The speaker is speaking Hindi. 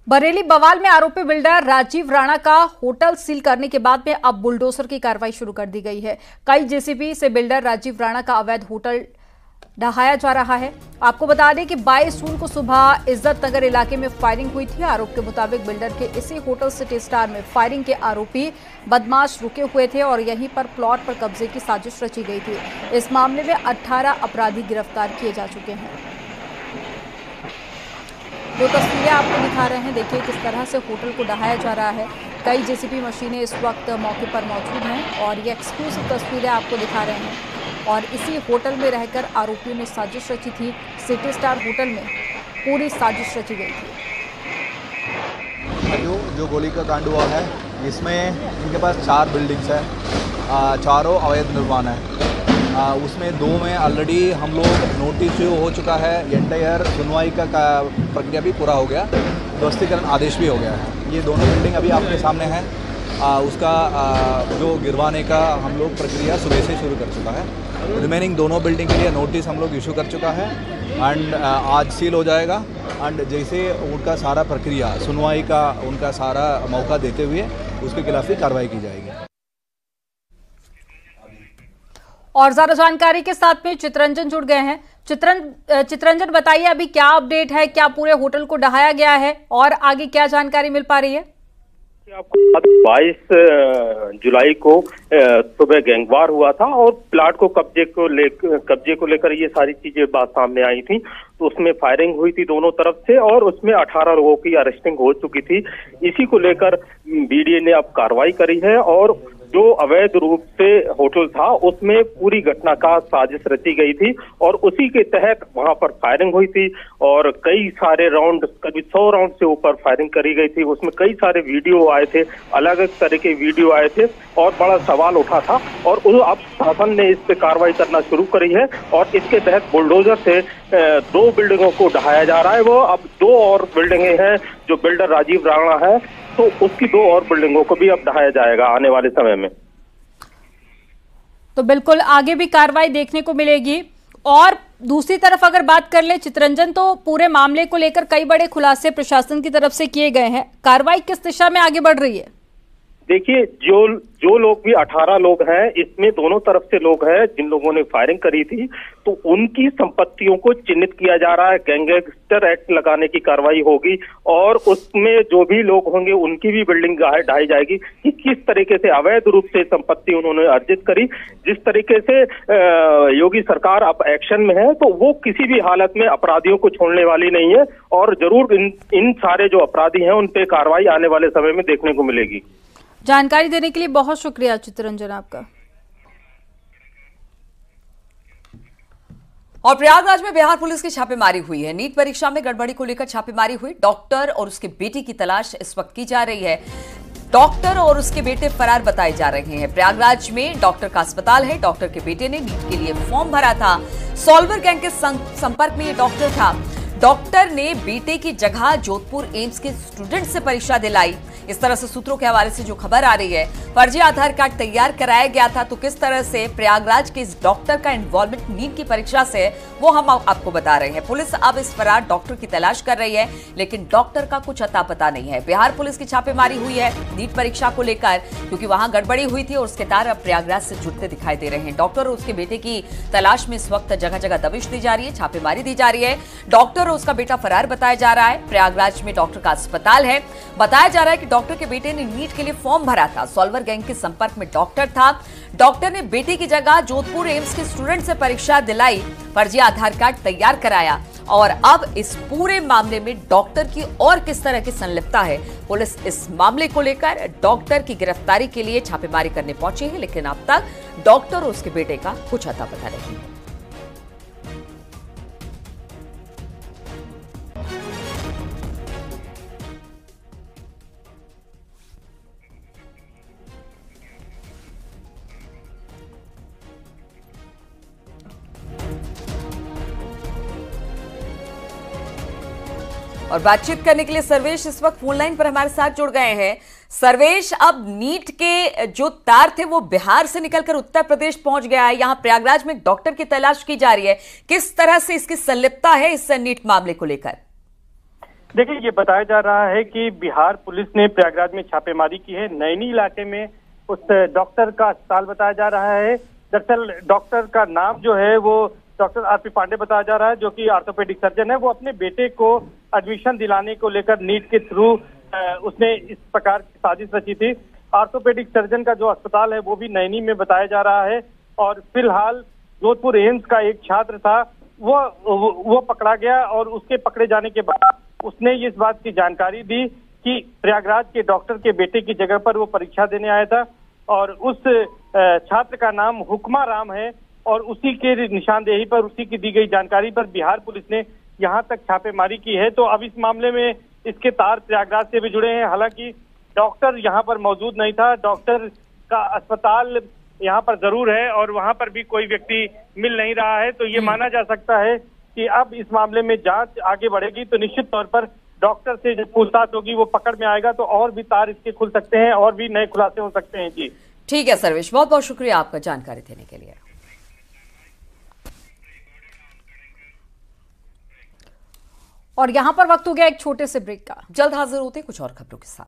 बरेली बवाल में आरोपी बिल्डर राजीव राणा का होटल सील करने के बाद में अब बुलडोजर की कार्रवाई शुरू कर दी गई है। कई जेसीबी से बिल्डर राजीव राणा का अवैध होटल ढहाया जा रहा है। आपको बता दें कि 22 जून को सुबह इज्जत नगर इलाके में फायरिंग हुई थी। आरोप के मुताबिक बिल्डर के इसी होटल सिटी स्टार में फायरिंग के आरोपी बदमाश रुके हुए थे और यहीं पर प्लॉट पर कब्जे की साजिश रची गई थी। इस मामले में 18 अपराधी गिरफ्तार किए जा चुके हैं। जो तस्वीरें आपको दिखा रहे हैं, देखिए किस तरह से होटल को ढहाया जा रहा है। कई जेसीबी मशीनें इस वक्त मौके पर मौजूद हैं और ये एक्सक्लूसिव तस्वीरें आपको दिखा रहे हैं। और इसी होटल में रहकर आरोपियों ने साजिश रची थी। सिटी स्टार होटल में पूरी साजिश रची गई थी। जो गोली का कांड हुआ है, इसमें इनके पास 4 बिल्डिंग्स है, चारों अवैध निर्माण है। उसमें 2 में ऑलरेडी हम लोग नोटिस हो चुका है, एंटायर सुनवाई का प्रक्रिया भी पूरा हो गया, ध्वस्तीकरण आदेश भी हो गया है। ये दोनों बिल्डिंग अभी आपके सामने हैं। उसका जो गिरवाने का हम लोग प्रक्रिया सुबह से शुरू कर चुका है। रिमेनिंग दोनों बिल्डिंग के लिए नोटिस हम लोग इशू कर चुका है एंड आज सील हो जाएगा। एंड जैसे उनका सारा प्रक्रिया सुनवाई का उनका सारा मौका देते हुए उसके खिलाफ ही कार्रवाई की जाएगी। और ज्यादा जानकारी के साथ में चितरंजन जुड़ गए हैं। चितरंजन बताइए, अभी क्या अपडेट है, क्या पूरे होटल को ढहाया गया है और आगे क्या जानकारी मिल पा रही है? आपको 22 जुलाई को सुबह गैंगवार हुआ था और प्लाट को कब्जे को लेकर ये सारी चीजें बात सामने आई थी। तो उसमें फायरिंग हुई थी दोनों तरफ से और उसमें 18 लोगों की अरेस्टिंग हो चुकी थी। इसी को लेकर बीडीए ने अब कार्रवाई करी है और जो अवैध रूप से होटल था उसमें पूरी घटना का साजिश रची गई थी और उसी के तहत वहां पर फायरिंग हुई थी और कई सारे राउंड, करीब 100 राउंड से ऊपर फायरिंग करी गई थी। उसमें कई सारे वीडियो आए थे, अलग अलग तरह के वीडियो आए थे और बड़ा सवाल उठा था और अब शासन ने इस पे कार्रवाई करना शुरू करी है और इसके तहत बुलडोजर से 2 बिल्डिंगों को ढहाया जा रहा है। वो अब 2 और बिल्डिंगें हैं जो बिल्डर राजीव राणा है, तो उसकी 2 और बिल्डिंगों को भी अब ढहाया जाएगा आने वाले समय में। तो बिल्कुल आगे भी कार्रवाई देखने को मिलेगी। और दूसरी तरफ अगर बात कर ले चितरंजन, तो पूरे मामले को लेकर कई बड़े खुलासे प्रशासन की तरफ से किए गए हैं। कार्रवाई किस दिशा में आगे बढ़ रही है? देखिए, जो लोग भी 18 लोग हैं, इसमें दोनों तरफ से लोग हैं जिन लोगों ने फायरिंग करी थी, तो उनकी संपत्तियों को चिन्हित किया जा रहा है। गैंगस्टर एक्ट लगाने की कार्रवाई होगी और उसमें जो भी लोग होंगे उनकी भी बिल्डिंग ढाई जाएगी कि किस तरीके से अवैध रूप से संपत्ति उन्होंने अर्जित करी। जिस तरीके से योगी सरकार अब एक्शन में है, तो वो किसी भी हालत में अपराधियों को छोड़ने वाली नहीं है और जरूर इन सारे जो अपराधी हैं उन पे कार्रवाई आने वाले समय में देखने को मिलेगी। जानकारी देने के लिए बहुत शुक्रिया चितरंजन आपका। और प्रयागराज में बिहार पुलिस की छापेमारी हुई है। नीट परीक्षा में गड़बड़ी को लेकर छापेमारी हुई। डॉक्टर और उसके बेटे की तलाश इस वक्त की जा रही है। डॉक्टर और उसके बेटे फरार बताए जा रहे हैं। प्रयागराज में डॉक्टर का अस्पताल है। डॉक्टर के बेटे ने नीट के लिए फॉर्म भरा था। सॉल्वर गैंग के संपर्क में ये डॉक्टर था। डॉक्टर ने बेटे की जगह जोधपुर एम्स के स्टूडेंट से परीक्षा दिलाई। इस तरह से सूत्रों के हवाले से जो खबर आ रही है, फर्जी आधार कार्ड तैयार कराया गया था। तो किस तरह से प्रयागराज के इस डॉक्टर का इन्वॉल्वमेंट नीट की परीक्षा से, वो हम आपको बता रहे हैं। पुलिस अब इस फरार डॉक्टर की तलाश कर रही है, लेकिन डॉक्टर का कुछ अता पता नहीं है। बिहार पुलिस की छापेमारी हुई है नीट परीक्षा को लेकर, क्योंकि वहां गड़बड़ी हुई थी और उसके तार अब प्रयागराज से जुड़ते दिखाई दे रहे हैं। डॉक्टर और उसके बेटे की तलाश में इस वक्त जगह जगह दबिश दी जा रही है, छापेमारी दी जा रही है। डॉक्टर और उसका बेटा फरार बताया जा रहा है। प्रयागराज में डॉक्टर का अस्पताल है। बताया जा रहा है कि डॉक्टर के बेटे ने नीट के लिए फॉर्म भरा था। सॉल्वर गैंग के संपर्क में डॉक्टर था। डॉक्टर ने बेटे की जगह जोधपुर एम्स के स्टूडेंट से परीक्षा दिलाई, फर्जी आधार कार्ड तैयार कराया और अब इस पूरे मामले में डॉक्टर की और किस तरह की संलिप्तता है, पुलिस इस मामले को लेकर डॉक्टर की गिरफ्तारी के लिए छापेमारी करने पहुंची है। लेकिन अब तक डॉक्टर और उसके बेटे का कुछ अता पता नहीं है। और बातचीत करने के लिए सर्वेश इस वक्त फोन लाइन पर हमारे साथ जुड़ गए हैं। सर्वेश, अब नीट के जो तार थे वो बिहार से निकलकर उत्तर प्रदेश पहुंच गया है। यहां प्रयागराज में डॉक्टर की तलाश की जा रही है। किस तरह से इसकी संलिप्तता है इस नीट मामले को लेकर? देखिए, ये बताया जा रहा है कि बिहार पुलिस ने प्रयागराज में छापेमारी की है। नैनी इलाके में उस डॉक्टर का अस्पताल बताया जा रहा है। दरअसल डॉक्टर का नाम जो है वो डॉक्टर आरपी पांडे बताया जा रहा है, जो कि ऑर्थोपेडिक सर्जन है। वो अपने बेटे को एडमिशन दिलाने को लेकर नीट के थ्रू उसने इस प्रकार की साजिश रची थी। ऑर्थोपेडिक सर्जन का जो अस्पताल है वो भी नैनी में बताया जा रहा है। और फिलहाल जोधपुर एम्स का एक छात्र था, वो पकड़ा गया और उसके पकड़े जाने के बाद उसने इस बात की जानकारी दी कि प्रयागराज के डॉक्टर के बेटे की जगह पर वो परीक्षा देने आया था और उस छात्र का नाम हुक्मा राम है। और उसी के निशानदेही पर, उसी की दी गई जानकारी पर बिहार पुलिस ने यहाँ तक छापेमारी की है। तो अब इस मामले में इसके तार प्रयागराज से भी जुड़े हैं। हालांकि डॉक्टर यहाँ पर मौजूद नहीं था, डॉक्टर का अस्पताल यहाँ पर जरूर है और वहाँ पर भी कोई व्यक्ति मिल नहीं रहा है। तो ये माना जा सकता है कि अब इस मामले में जांच आगे बढ़ेगी तो निश्चित तौर पर डॉक्टर से जब पूछताछ होगी वो पकड़ में आएगा तो और भी तार इसके खुल सकते हैं और भी नए खुलासे हो सकते हैं। जी ठीक है सर्वेश, बहुत बहुत शुक्रिया आपका जानकारी देने के लिए। और यहां पर वक्त हो गया एक छोटे से ब्रेक का। जल्द हाजिर होते कुछ और खबरों के साथ।